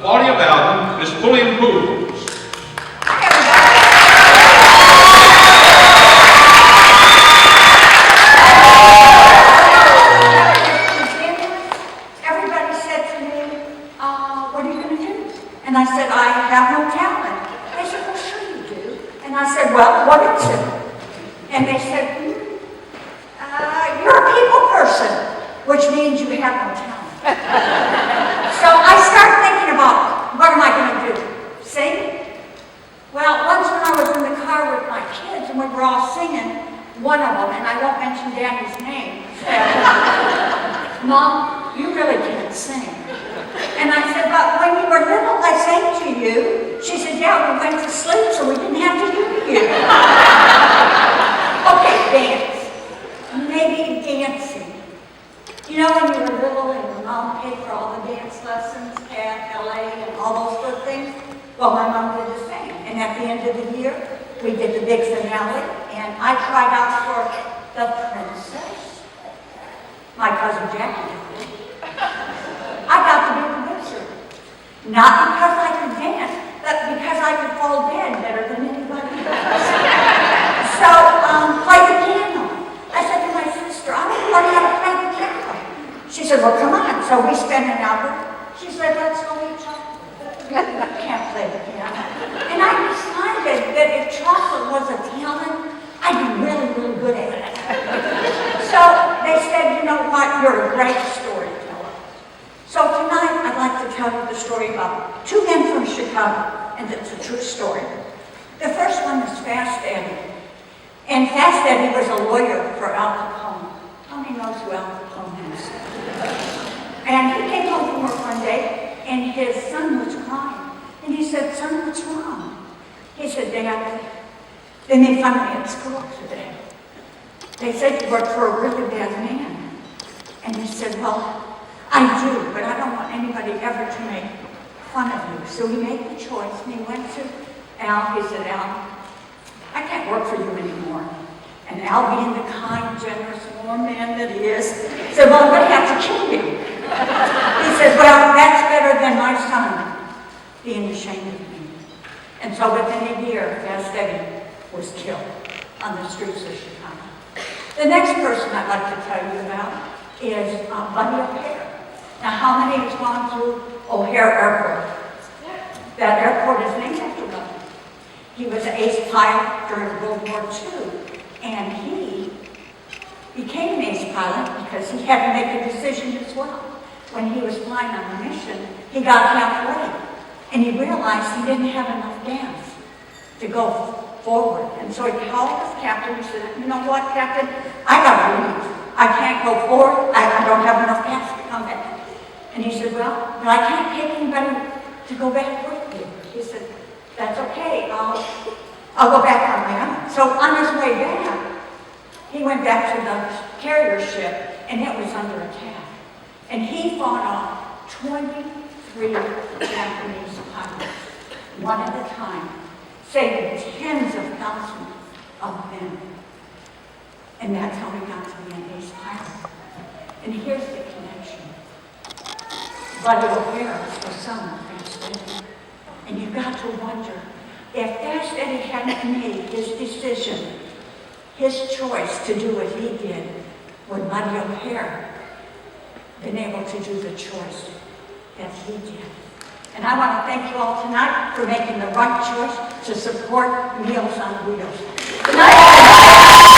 40th album is Pulling Pools. Everybody said to me, what are you going to do? And I said, I have no talent. They said, well, sure you do. And I said, well, what is it? And they said, you're a people person, which means you have no talent. So I started thinking about, what am I going to do? Sing? Well, once when I was in the car with my kids and we were all singing, one of them, and I won't mention Daddy's name, said, Mom, you really can't sing. And I said, but when you were little, I sang to you. She said, yeah, we went to sleep, so we didn't have to hear you. Okay, dance. Maybe dancing. You know when you were little and your mom paid for all the dance lessons at LA and all those good things? Well, my mom did the same. And at the end of the year, we did the big finale, and I tried out for the princess. My cousin Jackie did it. I got to be the wizard. Not because I could dance, but because I could fall dead better than anybody else. So, play the piano. I said to my sister, I don't learn how to play the piano. She said, well, come on. So we spent an hour. She said, let's go eat chocolate. I can't play the piano. And I decided that if chocolate was a talent, I'd be really, really good at it. So they said, you know what, you're a great storyteller. So tonight, I'd like to tell you the story about two men from Chicago, and it's a true story. The first one is Fast Eddie. And Fast Eddie was a lawyer for Al Capone. How many knows who Al Capone is? And he came home from work one day, and his son was crying. And he said, son, what's wrong? He said, Dad, they made fun of me at school today. They said you work for a really bad man. And he said, well, I do, but I don't want anybody ever to make fun of you. So he made the choice, and he went to Al. He said, Al, I can't work for you anymore. And Al, being the kind, generous, warm man that he is, said, well, I'm going to have to kill you. He said, well, that's better than my son being ashamed of me. And so within a year, Fast Eddie was killed on the streets of Chicago. The next person I'd like to tell you about is Buddy O'Hare. Now, how many has gone through O'Hare Airport? That airport is named after Buddy. He was an ace pilot during World War II, and he became an ace pilot because he had to make a decision as well. When he was flying on a mission, he got halfway, and he realized he didn't have enough gas to go forward. And so he called his captain. He said, you know what, Captain? I got to leave. I can't go forward. I don't have enough gas to come back. And he said, well, but I can't take anybody to go back with you. He said, that's okay. I'll go back on my own. So on his way back, he went back to the carrier ship, and it was under attack. And he fought off 23 Japanese pilots, one at a time, saving tens of thousands of men. And that's how he got to be an ace pilot. And here's the connection. Buddy O'Hare was the son of Fast Eddie. And you've got to wonder, if Fast Eddie hadn't made his decision, his choice to do what he did, would Buddy O'Hare been able to do the choice that he did? And I want to thank you all tonight for making the right choice to support Meals on Wheels. Good night.